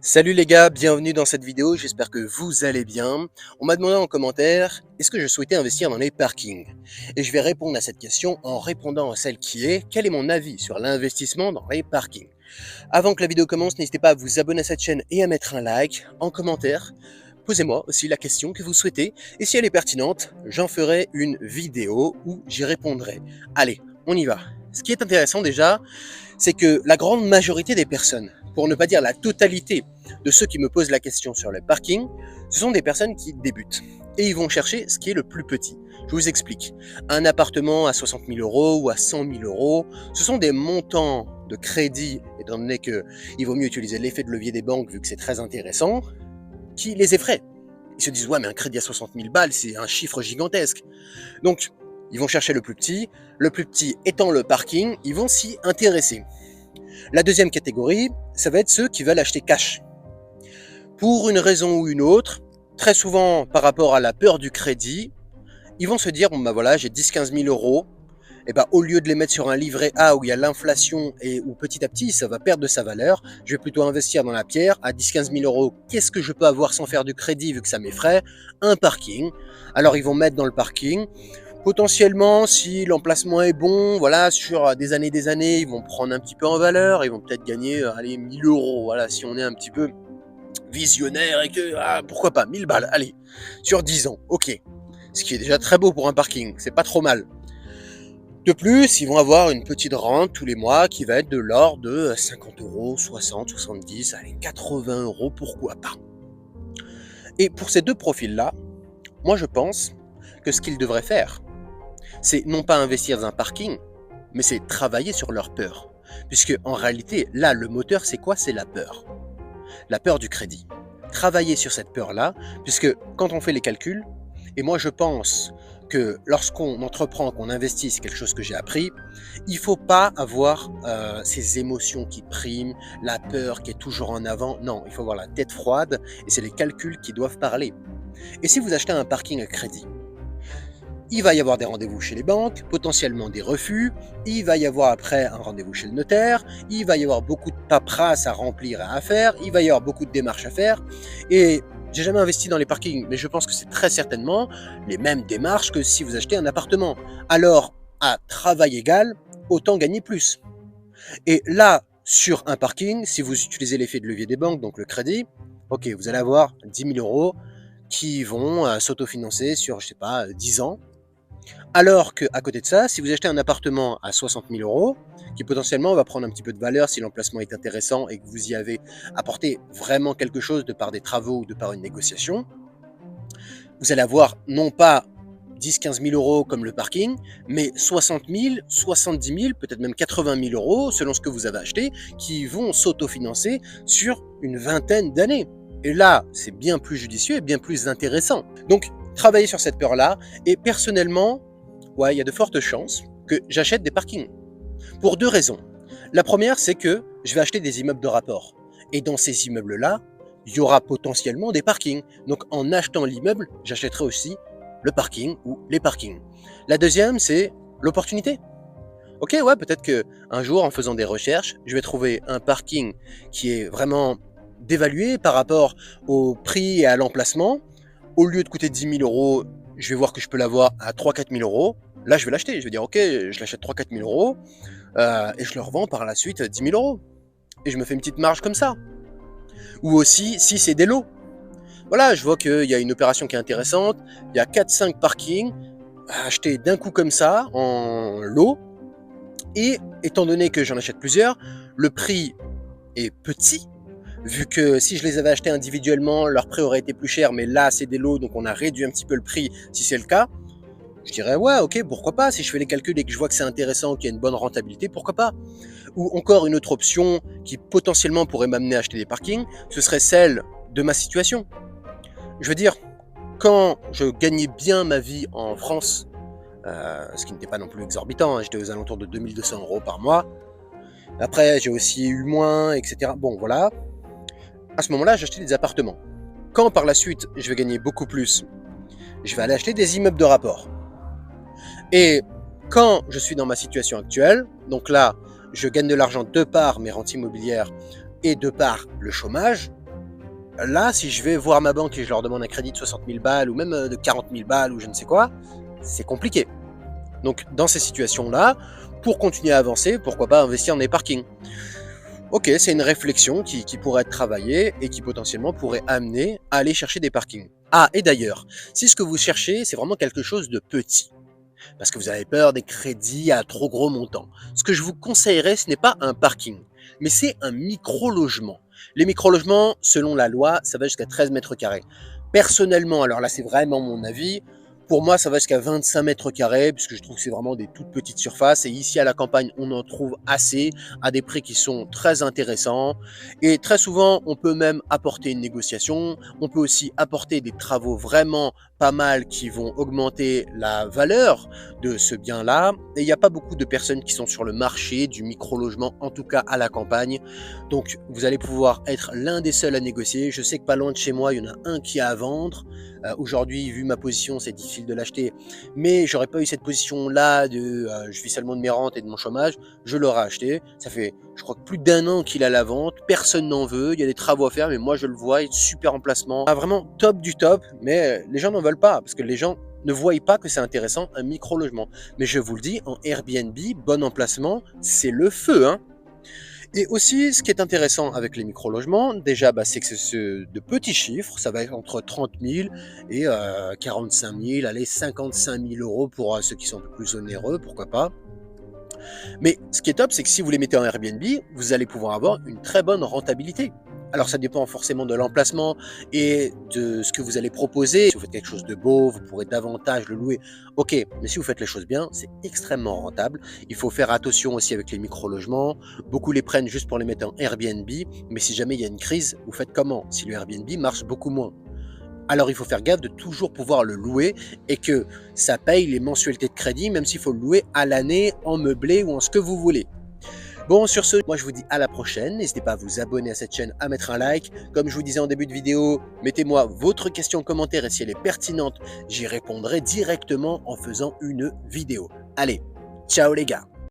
Salut les gars, bienvenue dans cette vidéo, j'espère que vous allez bien. On m'a demandé en commentaire, est-ce que je souhaitais investir dans les parkings? Et je vais répondre à cette question en répondant à celle qui est, quel est mon avis sur l'investissement dans les parkings? Avant que la vidéo commence, n'hésitez pas à vous abonner à cette chaîne et à mettre un like en commentaire. Posez-moi aussi la question que vous souhaitez, et si elle est pertinente, j'en ferai une vidéo où j'y répondrai. Allez, on y va. Ce qui est intéressant déjà, c'est que la grande majorité des personnes, pour ne pas dire la totalité de ceux qui me posent la question sur le parking, ce sont des personnes qui débutent. Et ils vont chercher ce qui est le plus petit. Je vous explique. Un appartement à 60 000 euros ou à 100 000 euros, ce sont des montants de crédit, étant donné qu'il vaut mieux utiliser l'effet de levier des banques vu que c'est très intéressant, qui les effraient. Ils se disent, ouais, mais un crédit à 60 000 balles, c'est un chiffre gigantesque. Donc, ils vont chercher le plus petit étant le parking, ils vont s'y intéresser. La deuxième catégorie, ça va être ceux qui veulent acheter cash. Pour une raison ou une autre, très souvent par rapport à la peur du crédit, ils vont se dire, bon bah voilà, j'ai 10-15 000 euros, et bah au lieu de les mettre sur un livret A où il y a l'inflation et où petit à petit ça va perdre de sa valeur, je vais plutôt investir dans la pierre à 10-15 000 euros. Qu'est-ce que je peux avoir sans faire du crédit vu que ça m'effraie? Un parking. Alors ils vont mettre dans le parking. Potentiellement, si l'emplacement est bon, voilà, sur des années, ils vont prendre un petit peu en valeur, ils vont peut-être gagner, allez, 1000 euros, voilà, si on est un petit peu visionnaire et que, pourquoi pas, 1000 balles, allez, sur 10 ans, ok. Ce qui est déjà très beau pour un parking, c'est pas trop mal. De plus, ils vont avoir une petite rente tous les mois qui va être de l'ordre de 50 euros, 60, 70, allez, 80 euros, pourquoi pas. Et pour ces deux profils-là, moi je pense que ce qu'ils devraient faire, c'est non pas investir dans un parking, mais c'est travailler sur leur peur. Puisque en réalité, là, le moteur, c'est quoi? C'est la peur. La peur du crédit. Travailler sur cette peur-là, puisque quand on fait les calculs, et moi je pense que lorsqu'on entreprend, qu'on investit, c'est quelque chose que j'ai appris, il ne faut pas avoir ces émotions qui priment, la peur qui est toujours en avant. Non, il faut avoir la tête froide, et c'est les calculs qui doivent parler. Et si vous achetez un parking à crédit, il va y avoir des rendez-vous chez les banques, potentiellement des refus, il va y avoir après un rendez-vous chez le notaire, il va y avoir beaucoup de paperasse à remplir et à faire, il va y avoir beaucoup de démarches à faire, et j'ai jamais investi dans les parkings, mais je pense que c'est très certainement les mêmes démarches que si vous achetez un appartement. Alors, à travail égal, autant gagner plus. Et là, sur un parking, si vous utilisez l'effet de levier des banques, donc le crédit, ok, vous allez avoir 10 000 euros qui vont s'autofinancer sur, je sais pas, 10 ans. Alors qu'à côté de ça, si vous achetez un appartement à 60 000 euros, qui potentiellement va prendre un petit peu de valeur si l'emplacement est intéressant et que vous y avez apporté vraiment quelque chose de par des travaux ou de par une négociation, vous allez avoir non pas 10-15 000 euros comme le parking, mais 60 000, 70 000, peut-être même 80 000 euros, selon ce que vous avez acheté, qui vont s'autofinancer sur une vingtaine d'années. Et là, c'est bien plus judicieux et bien plus intéressant. Donc, travailler sur cette peur-là, et personnellement, ouais, il y a de fortes chances que j'achète des parkings. Pour deux raisons. La première, c'est que je vais acheter des immeubles de rapport. Et dans ces immeubles-là, il y aura potentiellement des parkings. Donc en achetant l'immeuble, j'achèterai aussi le parking ou les parkings. La deuxième, c'est l'opportunité. Ok, ouais, peut-être qu'un jour, en faisant des recherches, je vais trouver un parking qui est vraiment dévalué par rapport au prix et à l'emplacement. Au lieu de coûter 10 000 euros, je vais voir que je peux l'avoir à 3-4 000 euros. Là, je vais l'acheter. Je vais dire, ok, je l'achète 3-4 000 euros et je le revends par la suite 10 000 euros. Et je me fais une petite marge comme ça. Ou aussi, si c'est des lots. Voilà, je vois qu'il y a une opération qui est intéressante. Il y a 4-5 parkings à acheter d'un coup comme ça, en lot. Et étant donné que j'en achète plusieurs, le prix est petit. Vu que si je les avais achetés individuellement, leur prix aurait été plus cher, mais là c'est des lots, donc on a réduit un petit peu le prix si c'est le cas. Je dirais ouais, ok, pourquoi pas, si je fais les calculs et que je vois que c'est intéressant, qu'il y a une bonne rentabilité, pourquoi pas. Ou encore une autre option qui potentiellement pourrait m'amener à acheter des parkings, ce serait celle de ma situation. Je veux dire, quand je gagnais bien ma vie en France, ce qui n'était pas non plus exorbitant, hein, j'étais aux alentours de 2200 euros par mois. Après j'ai aussi eu moins, etc. Bon voilà. À ce moment-là, j'achetais des appartements. Quand par la suite, je vais gagner beaucoup plus, je vais aller acheter des immeubles de rapport. Et quand je suis dans ma situation actuelle, donc là, je gagne de l'argent de par mes rentes immobilières et de par le chômage, Là, si je vais voir ma banque et je leur demande un crédit de 60 000 balles ou même de 40 000 balles ou je ne sais quoi, c'est compliqué. Donc dans ces situations-là, pour continuer à avancer, pourquoi pas investir dans des parkings? Ok, c'est une réflexion qui pourrait être travaillée et qui potentiellement pourrait amener à aller chercher des parkings. Ah, et d'ailleurs, si ce que vous cherchez, c'est vraiment quelque chose de petit, parce que vous avez peur des crédits à trop gros montants, ce que je vous conseillerais, ce n'est pas un parking, mais c'est un micro-logement. Les micro-logements, selon la loi, ça va jusqu'à 13 mètres carrés. Personnellement, alors là c'est vraiment mon avis, pour moi ça va jusqu'à 25 mètres carrés, puisque je trouve que c'est vraiment des toutes petites surfaces, et ici à la campagne on en trouve assez, à des prix qui sont très intéressants, et très souvent on peut même apporter une négociation, on peut aussi apporter des travaux vraiment pas mal qui vont augmenter la valeur de ce bien-là, et il n'y a pas beaucoup de personnes qui sont sur le marché du micro-logement, en tout cas à la campagne, donc vous allez pouvoir être l'un des seuls à négocier. Je sais que pas loin de chez moi, il y en a un qui est à vendre. Aujourd'hui, vu ma position, c'est difficile de l'acheter, mais j'aurais pas eu cette position-là de je vis seulement de mes rentes et de mon chômage, je l'aurais acheté. Ça fait, je crois, que plus d'un an qu'il est à la vente, personne n'en veut, il y a des travaux à faire, mais moi je le vois, il est super emplacement. Ah, vraiment top du top, mais les gens n'en veulent pas, parce que les gens ne voient pas que c'est intéressant un micro-logement. Mais je vous le dis, en Airbnb, bon emplacement, c'est le feu, hein. Et aussi, ce qui est intéressant avec les micro-logements, déjà, c'est que c'est de petits chiffres, ça va être entre 30 000 et 45 000, allez, 55 000 euros pour ceux qui sont un peu plus onéreux, pourquoi pas. Mais ce qui est top, c'est que si vous les mettez en Airbnb, vous allez pouvoir avoir une très bonne rentabilité. Alors ça dépend forcément de l'emplacement et de ce que vous allez proposer. Si vous faites quelque chose de beau, vous pourrez davantage le louer. Ok, mais si vous faites les choses bien, c'est extrêmement rentable. Il faut faire attention aussi avec les micro-logements. Beaucoup les prennent juste pour les mettre en Airbnb, mais si jamais il y a une crise, vous faites comment? Si le Airbnb marche beaucoup moins. Alors il faut faire gaffe de toujours pouvoir le louer et que ça paye les mensualités de crédit, même s'il faut le louer à l'année en meublé ou en ce que vous voulez. Bon, sur ce, moi je vous dis à la prochaine. N'hésitez pas à vous abonner à cette chaîne, à mettre un like. Comme je vous disais en début de vidéo, mettez-moi votre question en commentaire et si elle est pertinente, j'y répondrai directement en faisant une vidéo. Allez, ciao les gars!